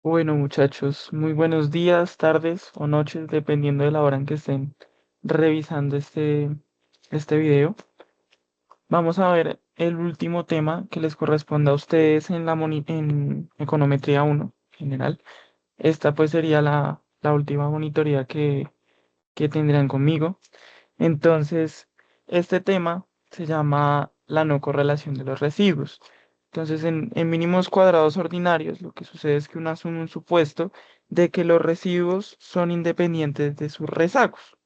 Bueno, muchachos, muy buenos días, tardes o noches, dependiendo de la hora en que estén revisando este video. Vamos a ver el último tema que les corresponde a ustedes en Econometría uno general. Esta pues sería la última monitoría que tendrán conmigo. Entonces, este tema se llama la no correlación de los residuos. Entonces, en mínimos cuadrados ordinarios, lo que sucede es que uno asume un supuesto de que los residuos son independientes de sus rezagos.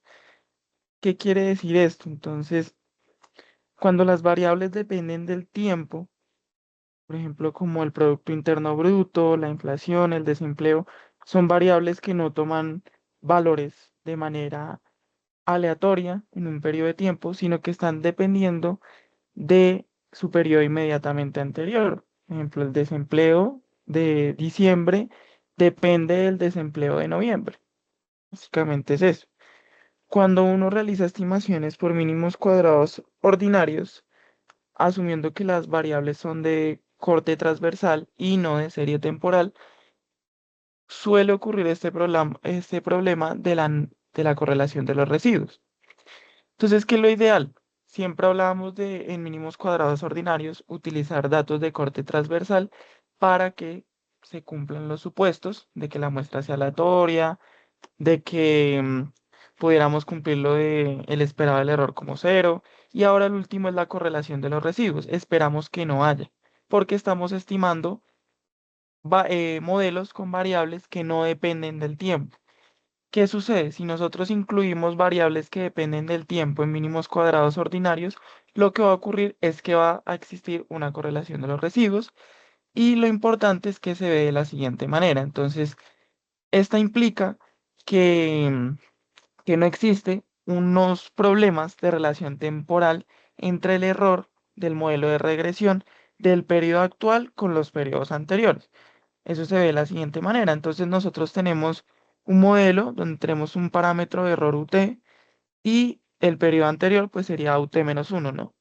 ¿Qué quiere decir esto? Entonces, cuando las variables dependen del tiempo, por ejemplo, como el Producto Interno Bruto, la inflación, el desempleo, son variables que no toman valores de manera aleatoria en un periodo de tiempo, sino que están dependiendo de su periodo inmediatamente anterior. Por ejemplo, el desempleo de diciembre depende del desempleo de noviembre. Básicamente es eso. Cuando uno realiza estimaciones por mínimos cuadrados ordinarios, asumiendo que las variables son de corte transversal y no de serie temporal, suele ocurrir este problema de la correlación de los residuos. Entonces, ¿qué es lo ideal? Siempre hablábamos de, en mínimos cuadrados ordinarios, utilizar datos de corte transversal para que se cumplan los supuestos de que la muestra sea aleatoria, de que pudiéramos cumplir lo de el esperado del error como cero. Y ahora el último es la correlación de los residuos. Esperamos que no haya, porque estamos estimando modelos con variables que no dependen del tiempo. ¿Qué sucede? Si nosotros incluimos variables que dependen del tiempo en mínimos cuadrados ordinarios, lo que va a ocurrir es que va a existir una correlación de los residuos y lo importante es que se ve de la siguiente manera. Entonces, esta implica que, que no existe unos problemas de relación temporal entre el error del modelo de regresión del periodo actual con los periodos anteriores. Eso se ve de la siguiente manera. Entonces nosotros tenemos un modelo donde tenemos un parámetro de error UT y el periodo anterior pues sería UT-1, ¿no?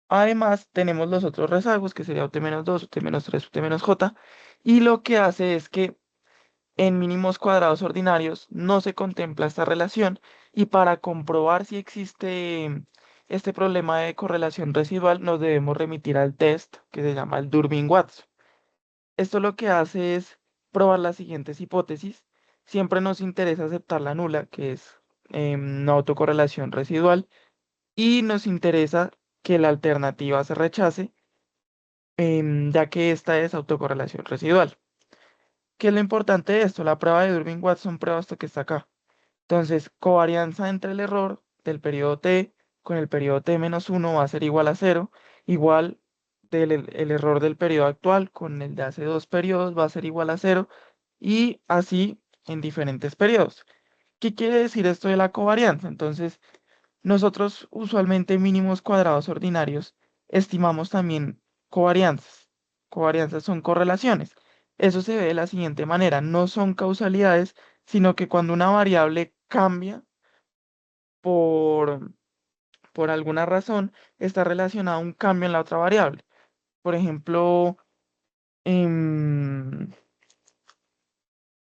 Además tenemos los otros rezagos que sería UT-2, UT-3, UT-J y lo que hace es que en mínimos cuadrados ordinarios no se contempla esta relación y para comprobar si existe este problema de correlación residual nos debemos remitir al test que se llama el Durbin-Watson. Esto lo que hace es probar las siguientes hipótesis. Siempre nos interesa aceptar la nula, que es una autocorrelación residual, y nos interesa que la alternativa se rechace, ya que esta es autocorrelación residual. ¿Qué es lo importante de esto? La prueba de Durbin-Watson prueba esto que está acá. Entonces, covarianza entre el error del periodo t con el periodo t-1 va a ser igual a cero, igual el error del periodo actual con el de hace dos periodos va a ser igual a cero, y así en diferentes periodos. ¿Qué quiere decir esto de la covarianza? Entonces, nosotros usualmente en mínimos cuadrados ordinarios estimamos también covarianzas. Covarianzas son correlaciones. Eso se ve de la siguiente manera, no son causalidades, sino que cuando una variable cambia por, por alguna razón, está relacionada a un cambio en la otra variable. Por ejemplo, em,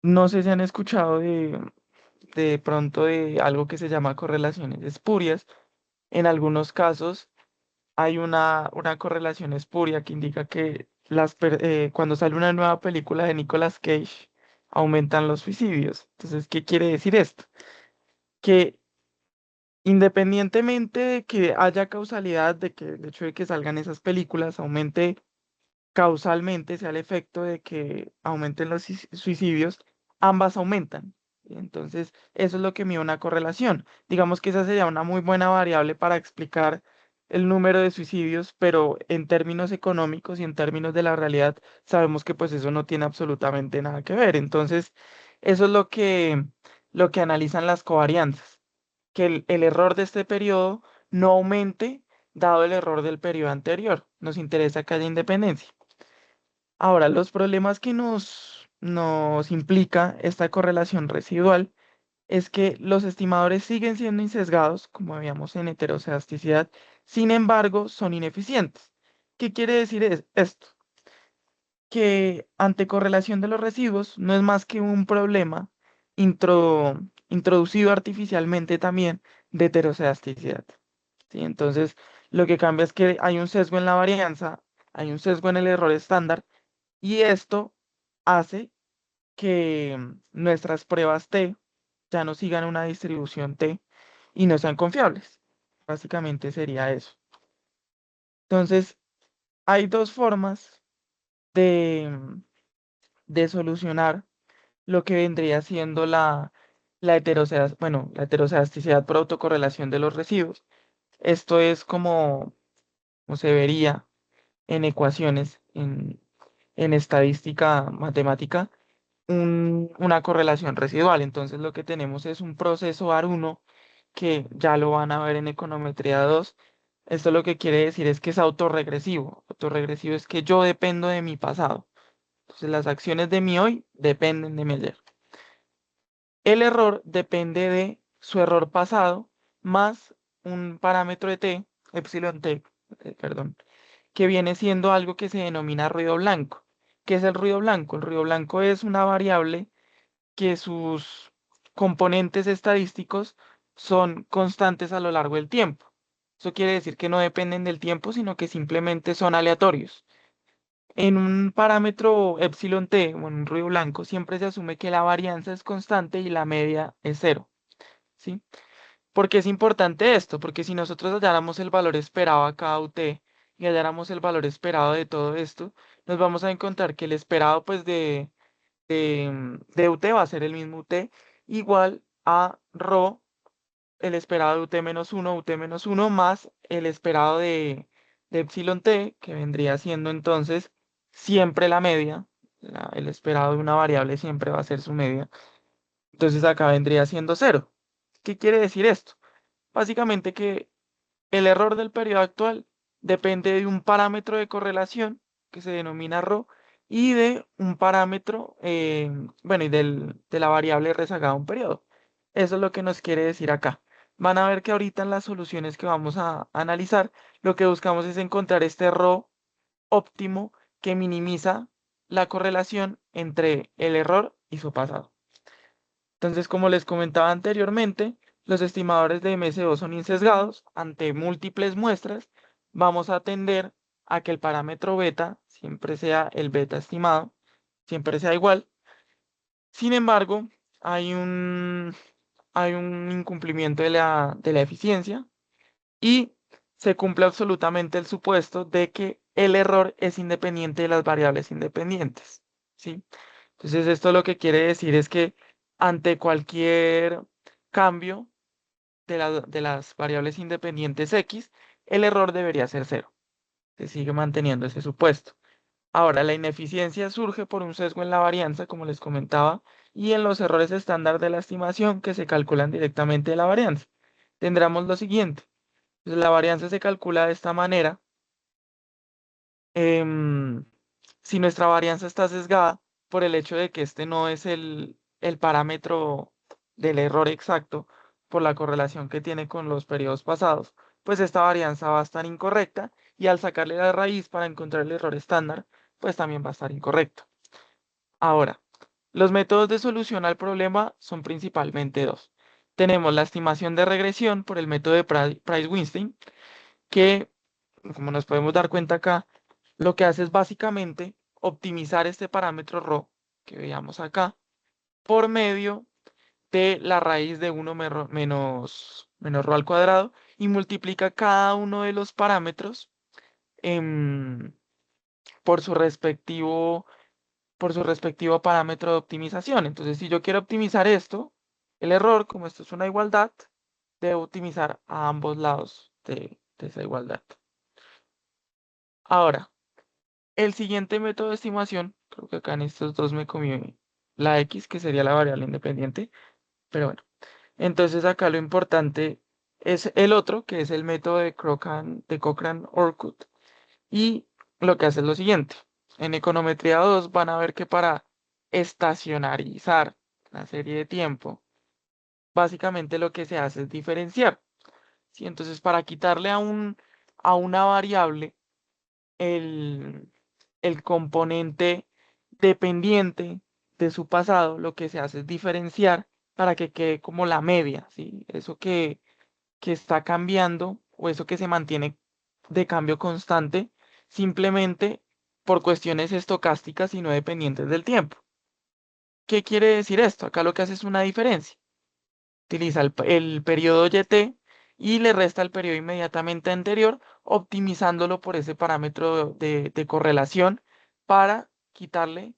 no sé si han escuchado de pronto de algo que se llama correlaciones espurias. En algunos casos hay una correlación espuria que indica que cuando sale una nueva película de Nicolas Cage, aumentan los suicidios. Entonces, ¿qué quiere decir esto? Que independientemente de que haya causalidad, de que el hecho de que salgan esas películas aumente causalmente, sea el efecto de que aumenten los suicidios, ambas aumentan. Entonces, eso es lo que mide una correlación. Digamos que esa sería una muy buena variable para explicar el número de suicidios, pero en términos económicos y en términos de la realidad, sabemos que pues eso no tiene absolutamente nada que ver. Entonces, eso es lo que analizan las covarianzas, que el error de este periodo no aumente dado el error del periodo anterior. Nos interesa que haya independencia. Ahora, los problemas que nos implica esta correlación residual es que los estimadores siguen siendo insesgados, como veíamos en heterocedasticidad, sin embargo, son ineficientes. ¿Qué quiere decir esto? que ante correlación de los residuos no es más que un problema introducido artificialmente también de heterocedasticidad. ¿Sí? Entonces, lo que cambia es que hay un sesgo en la varianza, hay un sesgo en el error estándar, y esto hace que nuestras pruebas T ya no sigan una distribución T y no sean confiables. Básicamente sería eso. Entonces, hay dos formas de, de solucionar lo que vendría siendo la heterocedasticidad por autocorrelación de los residuos. Esto es como se vería en ecuaciones, en estadística matemática, una correlación residual. Entonces lo que tenemos es un proceso AR1 que ya lo van a ver en econometría 2. Esto lo que quiere decir es que es autorregresivo. Autorregresivo es que yo dependo de mi pasado. Entonces las acciones de mi hoy dependen de mi ayer. El error depende de su error pasado más un parámetro de t, epsilon t, perdón, que viene siendo algo que se denomina ruido blanco. ¿Qué es el ruido blanco? El ruido blanco es una variable que sus componentes estadísticos son constantes a lo largo del tiempo. Eso quiere decir que no dependen del tiempo, sino que simplemente son aleatorios. En un parámetro epsilon t, o en un ruido blanco, siempre se asume que la varianza es constante y la media es cero, ¿sí? ¿Por qué es importante esto? Porque si nosotros halláramos el valor esperado a cada UT y halláramos el valor esperado de todo esto, nos vamos a encontrar que el esperado pues de UT va a ser el mismo UT igual a ρ, el esperado de UT-1 más el esperado de epsilon t, que vendría siendo entonces siempre la media. El esperado de una variable siempre va a ser su media. Entonces acá vendría siendo cero. ¿Qué quiere decir esto? Básicamente que el error del periodo actual depende de un parámetro de correlación que se denomina ρ y de un parámetro, bueno, y de la variable rezagada a un periodo. Eso es lo que nos quiere decir acá. Van a ver que ahorita en las soluciones que vamos a analizar, lo que buscamos es encontrar este ρ óptimo que minimiza la correlación entre el error y su pasado. Entonces, como les comentaba anteriormente, los estimadores de MSO son insesgados. Ante múltiples muestras, vamos a tender a que el parámetro beta siempre sea el beta estimado, siempre sea igual. Sin embargo, hay hay un incumplimiento de la eficiencia y se cumple absolutamente el supuesto de que el error es independiente de las variables independientes, ¿sí? Entonces, esto lo que quiere decir es que ante cualquier cambio de las variables independientes X, el error debería ser cero. Se sigue manteniendo ese supuesto. Ahora, la ineficiencia surge por un sesgo en la varianza, como les comentaba, y en los errores estándar de la estimación que se calculan directamente de la varianza. Tendremos lo siguiente. Pues, la varianza se calcula de esta manera. em, si nuestra varianza está sesgada por el hecho de que este no es el parámetro del error exacto por la correlación que tiene con los periodos pasados, pues esta varianza va a estar incorrecta y al sacarle la raíz para encontrar el error estándar, pues también va a estar incorrecto. Ahora, los métodos de solución al problema son principalmente dos. Tenemos la estimación de regresión por el método de Price-Weinstein, que, como nos podemos dar cuenta acá, lo que hace es básicamente optimizar este parámetro ρ que veíamos acá por medio de la raíz de 1 menos ρ al cuadrado y multiplica cada uno de los parámetros em, por por su respectivo parámetro de optimización. Entonces, si yo quiero optimizar esto, el error, como esto es una igualdad, debo optimizar a ambos lados de esa igualdad. Ahora, el siguiente método de estimación, creo que acá en estos dos me comí la X, que sería la variable independiente, pero bueno. Entonces acá lo importante es el otro, que es el método de Cochrane-Orcutt, y lo que hace es lo siguiente. En econometría 2 van a ver que para estacionarizar la serie de tiempo, básicamente lo que se hace es diferenciar, ¿sí? Entonces, para quitarle a una variable el el componente dependiente de su pasado, lo que se hace es diferenciar para que quede como la media, ¿sí? Eso que está cambiando o eso que se mantiene de cambio constante simplemente por cuestiones estocásticas y no dependientes del tiempo. ¿Qué quiere decir esto? Acá lo que hace es una diferencia. Utiliza el periodo YT y le resta el periodo inmediatamente anterior, optimizándolo por ese parámetro de correlación para quitarle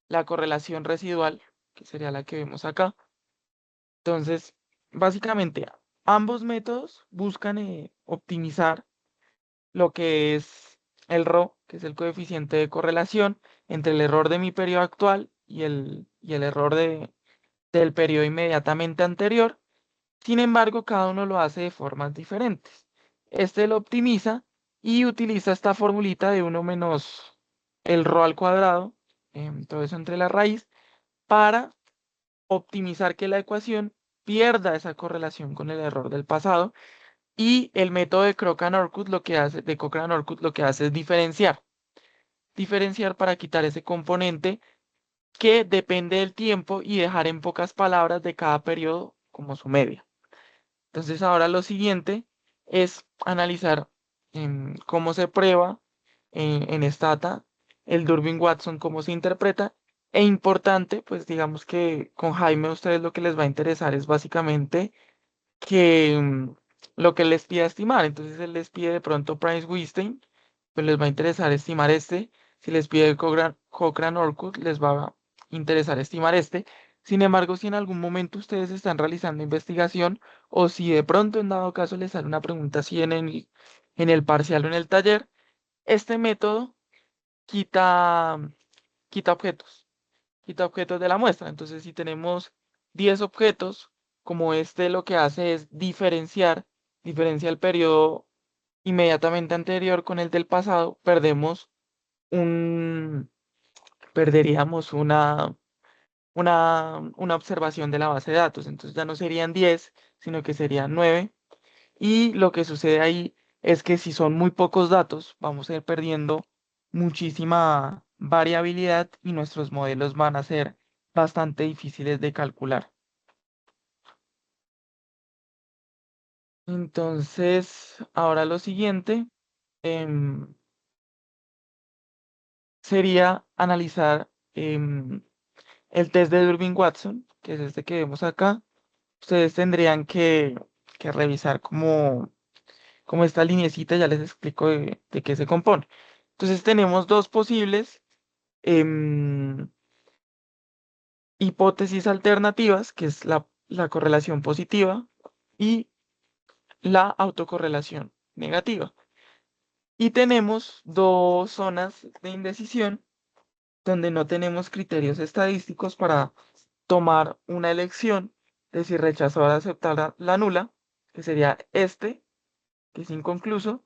la correlación residual, que sería la que vemos acá. Entonces, básicamente, ambos métodos buscan optimizar lo que es el RO, que es el coeficiente de correlación entre el error de mi periodo actual y el error del periodo inmediatamente anterior. Sin embargo, cada uno lo hace de formas diferentes. Este lo optimiza y utiliza esta formulita de 1 menos el ρ al cuadrado, todo eso entre la raíz, para optimizar que la ecuación pierda esa correlación con el error del pasado. Y el método de Cochrane-Orcutt lo que hace es diferenciar para quitar ese componente que depende del tiempo y dejar en pocas palabras de cada periodo como su media. Entonces ahora lo siguiente es analizar cómo se prueba en Stata el Durbin-Watson, cómo se interpreta. E importante, pues digamos que con Jaime a ustedes lo que les va a interesar es básicamente que lo que les pida estimar. Entonces él les pide de pronto Price-Weinstein, pues les va a interesar estimar este. Si les pide Cochrane-Orcutt, les va a interesar estimar este. Sin embargo, si en algún momento ustedes están realizando investigación o si de pronto en dado caso les sale una pregunta así en el parcial o en el taller, este método quita, quita objetos, quita objetos de la muestra. Entonces, si tenemos 10 objetos, como este lo que hace es diferencia el periodo inmediatamente anterior con el del pasado, un, perderíamos una observación de la base de datos. Entonces ya no serían 10, sino que serían 9. Y lo que sucede ahí es que si son muy pocos datos, vamos a ir perdiendo muchísima variabilidad y nuestros modelos van a ser bastante difíciles de calcular. Entonces, ahora lo siguiente em, sería analizar el test de Durbin-Watson, que es este que vemos acá. Ustedes tendrían que revisar como esta lineecita, ya les explico de qué se compone. Entonces tenemos dos posibles em, hipótesis alternativas, que es la correlación positiva y la autocorrelación negativa. Y tenemos dos zonas de indecisión donde no tenemos criterios estadísticos para tomar una elección de si rechazar o aceptar la nula, que sería este, que es inconcluso,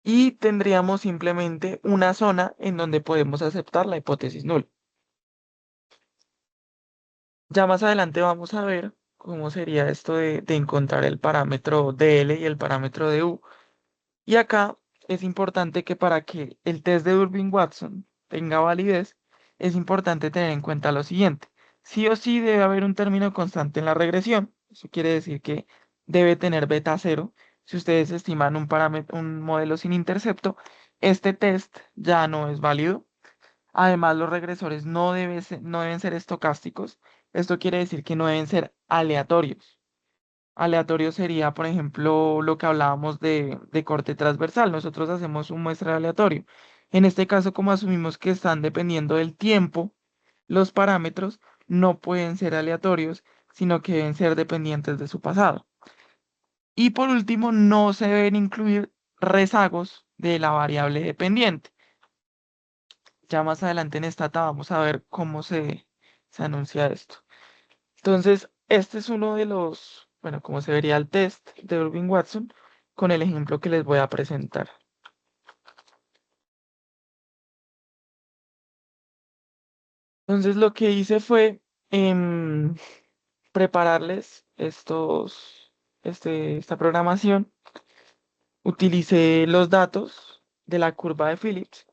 y tendríamos simplemente una zona en donde podemos aceptar la hipótesis nula. Ya más adelante vamos a ver cómo sería esto de encontrar el parámetro DL y el parámetro DU. Y acá es importante que para que el test de Durbin-Watson tenga validez, es importante tener en cuenta lo siguiente. Sí o sí debe haber un término constante en la regresión. Eso quiere decir que debe tener beta cero. Si ustedes estiman un modelo sin intercepto, este test ya no es válido. Además, los regresores no deben ser estocásticos. Esto quiere decir que no deben ser aleatorios. Aleatorio sería, por ejemplo, lo que hablábamos de corte transversal. Nosotros hacemos un muestreo aleatorio. En este caso, como asumimos que están dependiendo del tiempo, los parámetros no pueden ser aleatorios, sino que deben ser dependientes de su pasado. Y por último, no se deben incluir rezagos de la variable dependiente. Ya más adelante en esta etapa vamos a ver cómo se anuncia esto. Entonces, este es uno de bueno, como se vería el test de Durbin-Watson con el ejemplo que les voy a presentar. Entonces, lo que hice fue prepararles esta programación. Utilicé los datos de la curva de Phillips.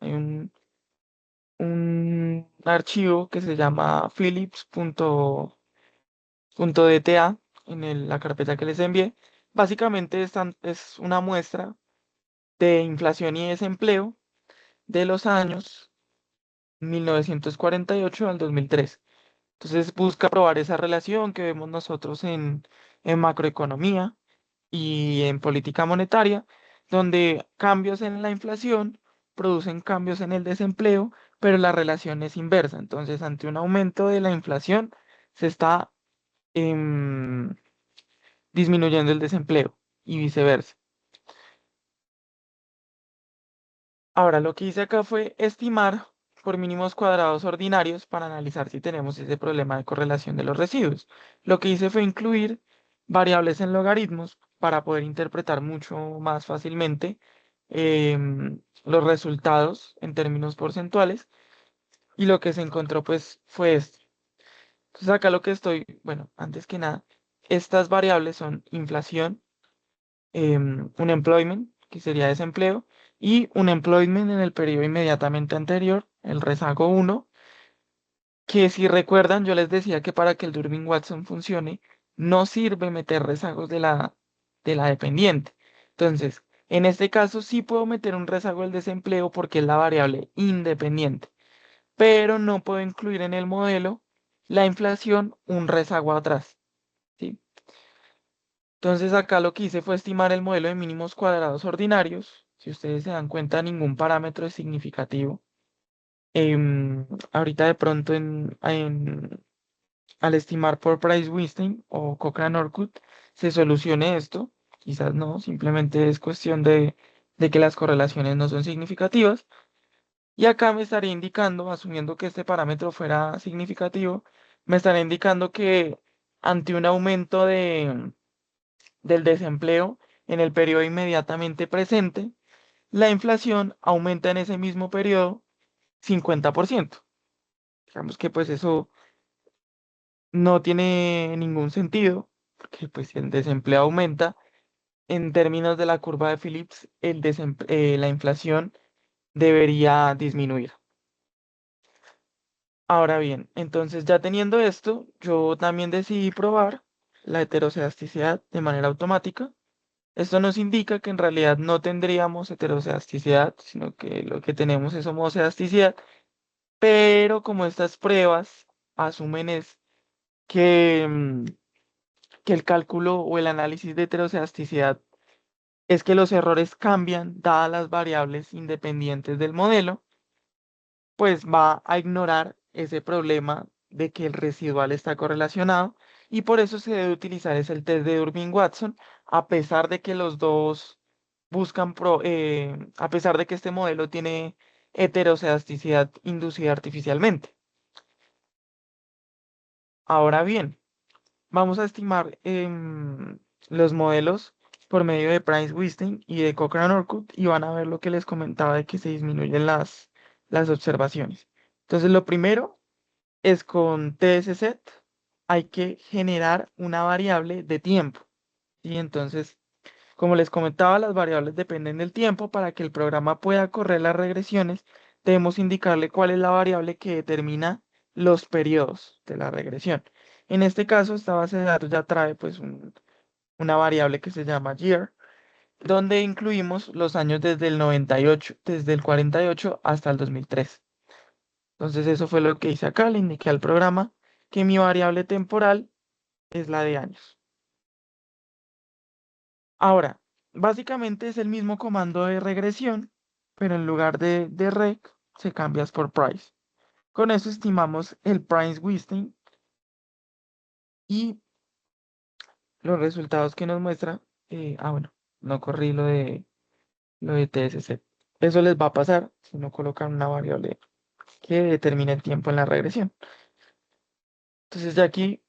archivo que se llama philips.dta en la carpeta que les envié. Básicamente es una muestra de inflación y desempleo de los años 1948 al 2003. Entonces busca probar esa relación que vemos nosotros en macroeconomía y en política monetaria, donde cambios en la inflación producen cambios en el desempleo, pero la relación es inversa. Entonces, ante un aumento de la inflación, se está em, disminuyendo el desempleo y viceversa. Ahora, lo que hice acá fue estimar por mínimos cuadrados ordinarios para analizar si tenemos ese problema de correlación de los residuos. Lo que hice fue incluir variables en logaritmos para poder interpretar mucho más fácilmente los resultados en términos porcentuales y lo que se encontró pues fue esto. Entonces acá lo que bueno, antes que nada, estas variables son inflación, un employment, que sería desempleo, y un employment en el periodo inmediatamente anterior, el rezago uno, que si recuerdan, yo les decía que para que el Durbin-Watson funcione, no sirve meter rezagos de la dependiente. Entonces, en este caso sí puedo meter un rezago del desempleo porque es la variable independiente, pero no puedo incluir en el modelo la inflación un rezago atrás, ¿sí? Entonces acá lo que hice fue estimar el modelo de mínimos cuadrados ordinarios. Si ustedes se dan cuenta, ningún parámetro es significativo. Ahorita de pronto al estimar por Price-Weinstein o Cochrane-Orcutt se solucione esto. Quizás no, simplemente es cuestión de que las correlaciones no son significativas. Y acá me estaría indicando, asumiendo que este parámetro fuera significativo, me estaría indicando que ante un aumento del desempleo en el periodo inmediatamente presente, la inflación aumenta en ese mismo periodo 50%. Digamos que pues eso no tiene ningún sentido, porque pues si el desempleo aumenta, en términos de la curva de Phillips, la inflación debería disminuir. Ahora bien, entonces ya teniendo esto, yo también decidí probar la heterocedasticidad de manera automática. Esto nos indica que en realidad no tendríamos heterocedasticidad, sino que lo que tenemos es homocedasticidad, pero como estas pruebas asumen es que, que el cálculo o el análisis de heterocedasticidad es que los errores cambian dadas las variables independientes del modelo, pues va a ignorar ese problema de que el residual está correlacionado y por eso se debe utilizar es el test de Durbin-Watson, a pesar de que los dos a pesar de que este modelo tiene heterocedasticidad inducida artificialmente. Ahora bien, vamos a estimar los modelos por medio de Price-Weinstein y de Cochrane-Orcutt y van a ver lo que les comentaba de que se disminuyen las observaciones. Entonces, lo primero es con TSZ hay que generar una variable de tiempo. Y entonces, como les comentaba, las variables dependen del tiempo. Para que el programa pueda correr las regresiones, debemos indicarle cuál es la variable que determina los periodos de la regresión. En este caso, esta base de datos ya trae pues una variable que se llama year, donde incluimos los años desde el 98, desde el 48 hasta el 2003. Entonces eso fue lo que hice acá, le indiqué al programa que mi variable temporal es la de años. Ahora, básicamente es el mismo comando de regresión, pero en lugar de rec se cambias por price. Con eso estimamos el price Weinstein y los resultados que nos muestra. Bueno, no corrí lo de TSC. Eso les va a pasar si no colocan una variable que determine el tiempo en la regresión. Entonces ya aquí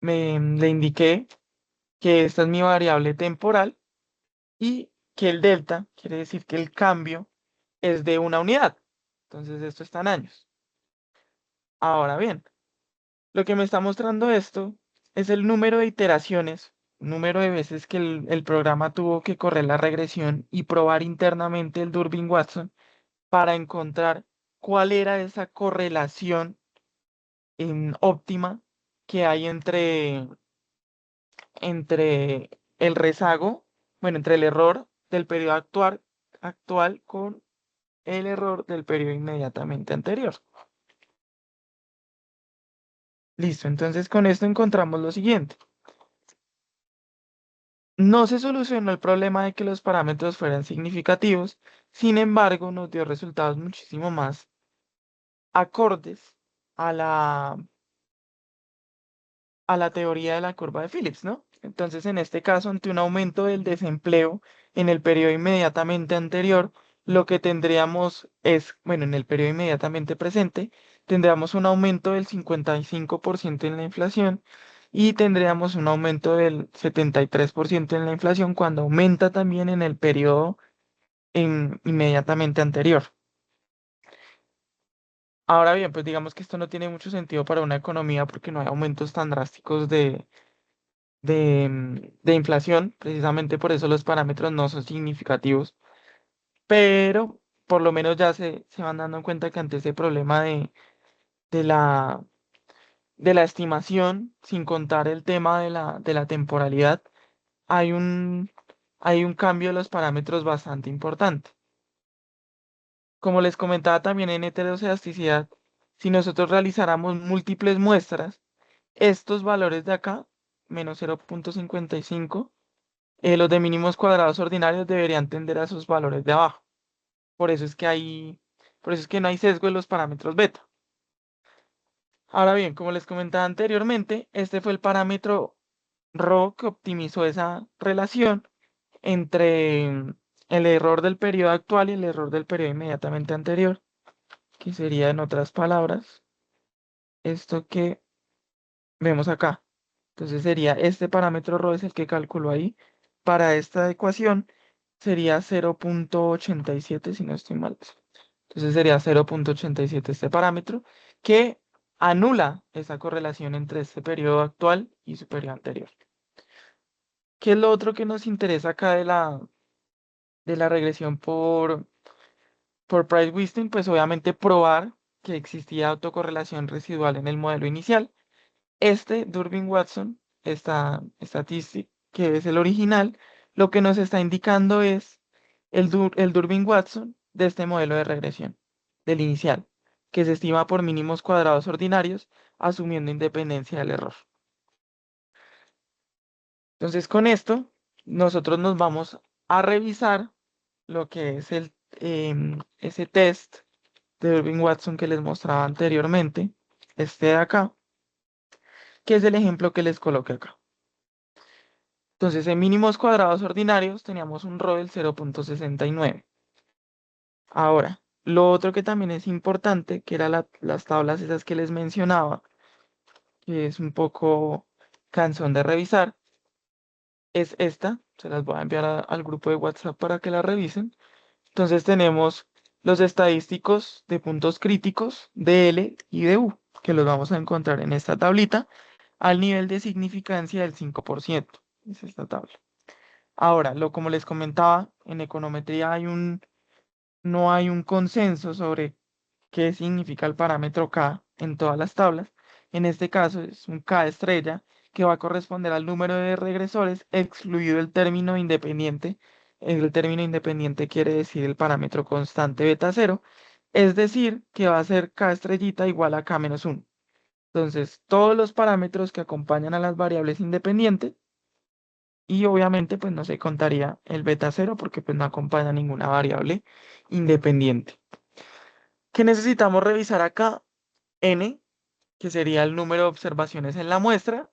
le indiqué que esta es mi variable temporal y que el delta quiere decir que el cambio es de una unidad. Entonces esto está en años. Ahora bien, lo que me está mostrando esto es el número de iteraciones, número de veces que el programa tuvo que correr la regresión y probar internamente el Durbin-Watson para encontrar cuál era esa correlación óptima que hay entre el rezago, bueno, entre el error del periodo actual con el error del periodo inmediatamente anterior. Listo, entonces con esto encontramos lo siguiente. No se solucionó el problema de que los parámetros fueran significativos, sin embargo, nos dio resultados muchísimo más acordes a la teoría de la curva de Phillips, ¿no? Entonces, en este caso, ante un aumento del desempleo en el periodo inmediatamente anterior, lo que tendríamos es, bueno, en el periodo inmediatamente presente, tendríamos un aumento del 55% en la inflación y tendríamos un aumento del 73% en la inflación cuando aumenta también en el periodo inmediatamente anterior. Ahora bien, pues digamos que esto no tiene mucho sentido para una economía porque no hay aumentos tan drásticos de inflación, precisamente por eso los parámetros no son significativos, pero por lo menos ya se van dando cuenta que ante ese problema de la, de la estimación, sin contar el tema de la temporalidad, hay un cambio de los parámetros bastante importante. Como les comentaba también en heterocedasticidad, si nosotros realizáramos múltiples muestras, estos valores de acá, menos 0,55, los de mínimos cuadrados ordinarios deberían tender a sus valores de abajo. Por eso es que por eso es que no hay sesgo en los parámetros beta. Ahora bien, como les comentaba anteriormente, este fue el parámetro ρ que optimizó esa relación entre el error del periodo actual y el error del periodo inmediatamente anterior, que sería, en otras palabras, esto que vemos acá. Entonces sería este parámetro ρ es el que calculó ahí. Para esta ecuación sería 0,87 si no estoy mal. Entonces sería 0,87 este parámetro que anula esa correlación entre este periodo actual y su periodo anterior. ¿Qué es lo otro que nos interesa acá de la regresión por Price-Whiston? Pues obviamente probar que existía autocorrelación residual en el modelo inicial. Este Durbin-Watson, esta statistic, que es el original, lo que nos está indicando es el Durbin-Watson de este modelo de regresión, del inicial, que se estima por mínimos cuadrados ordinarios, asumiendo independencia del error. Entonces, con esto, nosotros nos vamos a revisar lo que es ese test de Durbin-Watson que les mostraba anteriormente, este de acá, que es el ejemplo que les coloqué acá. Entonces, en mínimos cuadrados ordinarios teníamos un ρ del 0,69. Ahora, lo otro que también es importante, que eran las tablas esas que les mencionaba, que es un poco cansón de revisar, es esta. Se las voy a enviar al grupo de WhatsApp para que la revisen. Entonces tenemos los estadísticos de puntos críticos de L y de U, que los vamos a encontrar en esta tablita, al nivel de significancia del 5%. Es esta tabla. Ahora, como les comentaba, en econometría no hay un consenso sobre qué significa el parámetro K en todas las tablas. En este caso es un K estrella que va a corresponder al número de regresores excluido el término independiente. El término independiente quiere decir el parámetro constante beta 0, es decir, que va a ser K estrellita igual a K menos 1. Entonces, todos los parámetros que acompañan a las variables independientes y obviamente pues no se contaría el beta 0 porque pues no acompaña ninguna variable independiente. ¿Qué necesitamos revisar acá? N, que sería el número de observaciones en la muestra,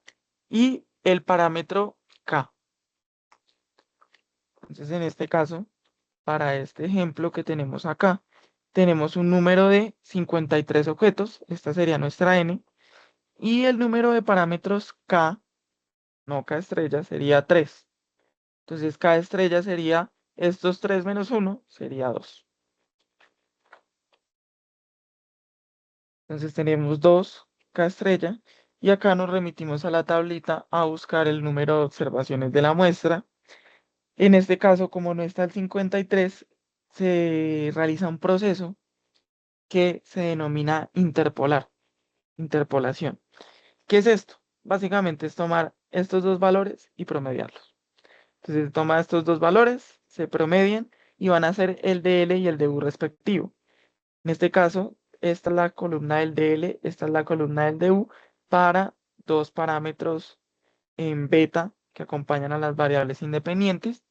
y el parámetro K. Entonces, en este caso, para este ejemplo que tenemos acá, tenemos un número de 53 objetos, esta sería nuestra N, y el número de parámetros K, no K estrella, sería 3. Entonces, K estrella sería estos 3 menos 1, sería 2. Entonces tenemos 2K estrella y acá nos remitimos a la tablita a buscar el número de observaciones de la muestra. En este caso, como no está el 53, se realiza un proceso que se denomina interpolación. ¿Qué es esto? Básicamente es tomar estos dos valores y promediarlos. Entonces toma estos dos valores, se promedian y van a ser el DL y el DU respectivo. En este caso, esta es la columna del DL, esta es la columna del DU para dos parámetros en beta que acompañan a las variables independientes.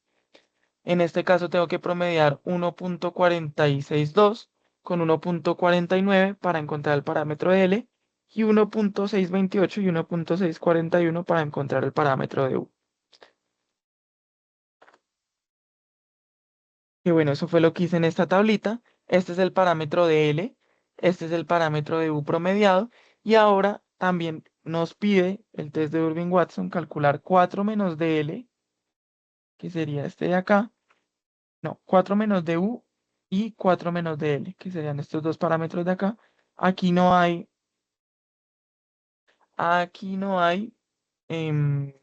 En este caso tengo que promediar 1.462 con 1.49 para encontrar el parámetro de L y 1.628 y 1.641 para encontrar el parámetro de U. Y bueno, eso fue lo que hice en esta tablita. Este es el parámetro de L, este es el parámetro de U promediado y ahora también nos pide el test de Durbin-Watson calcular 4 menos DL, que sería este de acá. No, 4 menos de U y 4 menos de L, que serían estos dos parámetros de acá. Aquí no hay, aquí no hay, em,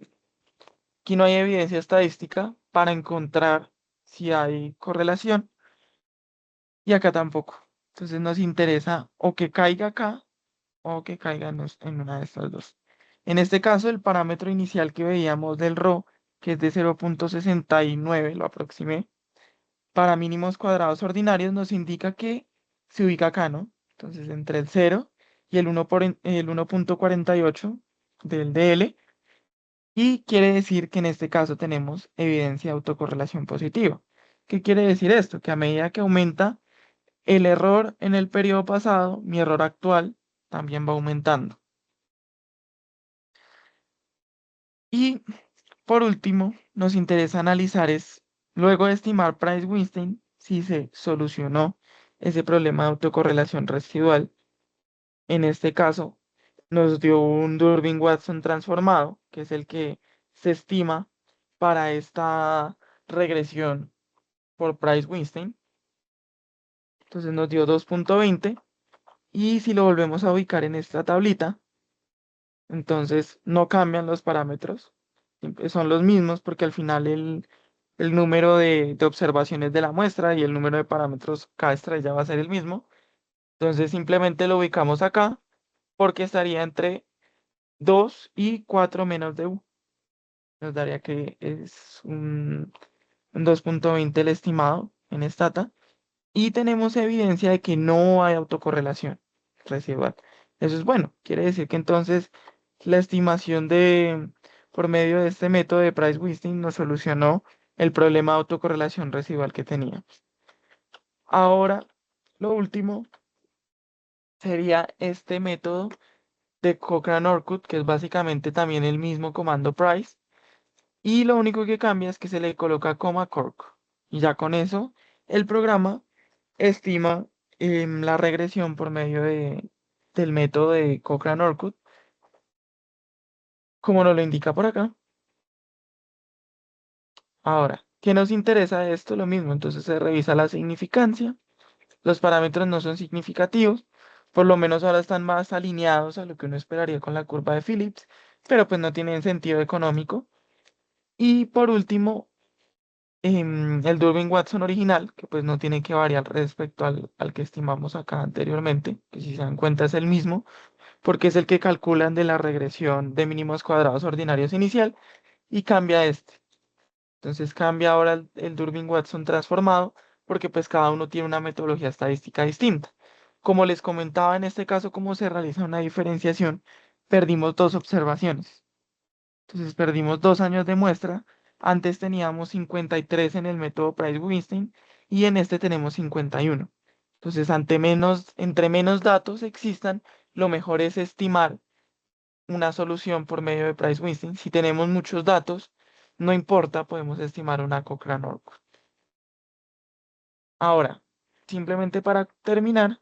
aquí no hay evidencia estadística para encontrar si hay correlación y acá tampoco. Entonces nos interesa o que caiga acá o que caiga en una de estas dos. En este caso, el parámetro inicial que veíamos del ρ, que es de 0.69, lo aproximé, para mínimos cuadrados ordinarios nos indica que se ubica acá, ¿no? Entonces, entre el 0 y el 1.48 del DL, y quiere decir que en este caso tenemos evidencia de autocorrelación positiva. ¿Qué quiere decir esto? Que a medida que aumenta el error en el periodo pasado, mi error actual también va aumentando. Y por último, nos interesa analizar es, luego de estimar Price-Weinstein, si se solucionó ese problema de autocorrelación residual. En este caso, nos dio un Durbin-Watson transformado, que es el que se estima para esta regresión por Price-Weinstein. Entonces nos dio 2.20 y si lo volvemos a ubicar en esta tablita, entonces no cambian los parámetros, son los mismos porque al final el número de observaciones de la muestra y el número de parámetros cada estrella va a ser el mismo. Entonces simplemente lo ubicamos acá porque estaría entre 2 y 4 menos de U. Nos daría que es un 2.20 el estimado en Stata. Y tenemos evidencia de que no hay autocorrelación residual. Eso es bueno. Quiere decir que entonces la estimación por medio de este método de Price-Weinstein nos solucionó el problema de autocorrelación residual que tenía. Ahora, lo último sería este método de Cochrane-Orcutt, que es básicamente también el mismo comando Price, y lo único que cambia es que se le coloca coma cork. Y ya con eso, el programa estima la regresión por medio del método de Cochrane-Orcutt, como nos lo indica por acá. Ahora, ¿qué nos interesa de esto? Lo mismo, entonces se revisa la significancia. Los parámetros no son significativos, por lo menos ahora están más alineados a lo que uno esperaría con la curva de Phillips, pero pues no tienen sentido económico. Y por último, el Durbin-Watson original, que pues no tiene que variar respecto al que estimamos acá anteriormente, que si se dan cuenta es el mismo, porque es el que calculan de la regresión de mínimos cuadrados ordinarios inicial y cambia este. Entonces cambia ahora el Durbin-Watson transformado porque pues cada uno tiene una metodología estadística distinta. Como les comentaba en este caso, cómo se realiza una diferenciación, perdimos dos observaciones. Entonces perdimos 2 años de muestra. Antes teníamos 53 en el método Price-Weinstein y en este tenemos 51. Entonces, entre menos datos existan, lo mejor es estimar una solución por medio de Price-Weinstein. Si tenemos muchos datos, no importa, podemos estimar una Cochrane-Orcutt. Ahora, simplemente para terminar,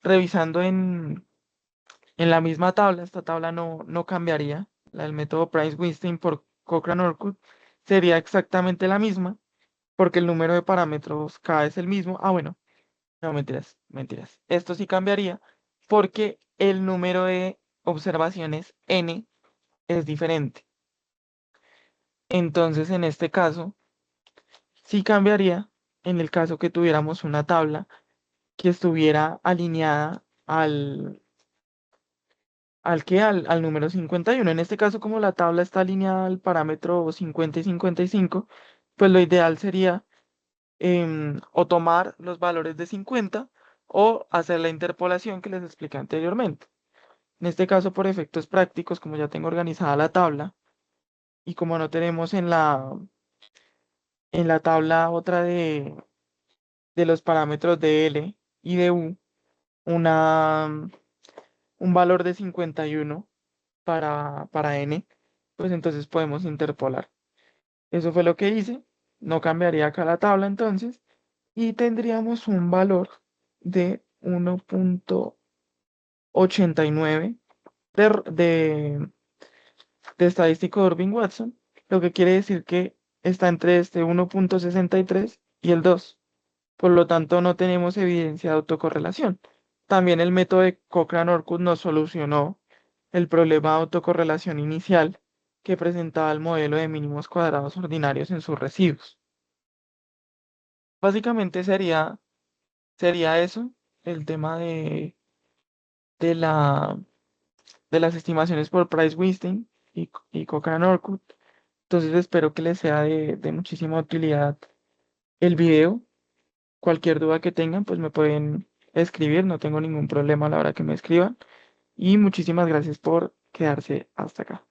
revisando en la misma tabla, esta tabla no cambiaría, la del método Price-Weinstein por Cochrane-Orcutt sería exactamente la misma, porque el número de parámetros K es el mismo. Ah, bueno, no, mentiras, mentiras. Esto sí cambiaría, porque el número de observaciones N es diferente. Entonces, en este caso, sí cambiaría en el caso que tuviéramos una tabla que estuviera alineada al número 51. En este caso, como la tabla está alineada al parámetro 50 y 55, pues lo ideal sería o tomar los valores de 50 o hacer la interpolación que les expliqué anteriormente. En este caso, por efectos prácticos, como ya tengo organizada la tabla y como no tenemos en la tabla otra de los parámetros de L y de U, una, un valor de 51 para N, pues entonces podemos interpolar. Eso fue lo que hice. No cambiaría acá la tabla entonces. Y tendríamos un valor de 1,89 de estadístico de Irving-Watson, lo que quiere decir que está entre este 1,63 y el 2. Por lo tanto, no tenemos evidencia de autocorrelación. También el método de Cochrane-Orcutt nos solucionó el problema de autocorrelación inicial que presentaba el modelo de mínimos cuadrados ordinarios en sus residuos. Básicamente sería eso, el tema de la, de las estimaciones por Price-Weinstein y Cochrane-Orcutt. Entonces espero que les sea de muchísima utilidad el video. Cualquier duda que tengan, pues me pueden escribir, no tengo ningún problema a la hora que me escriban. Y muchísimas gracias por quedarse hasta acá.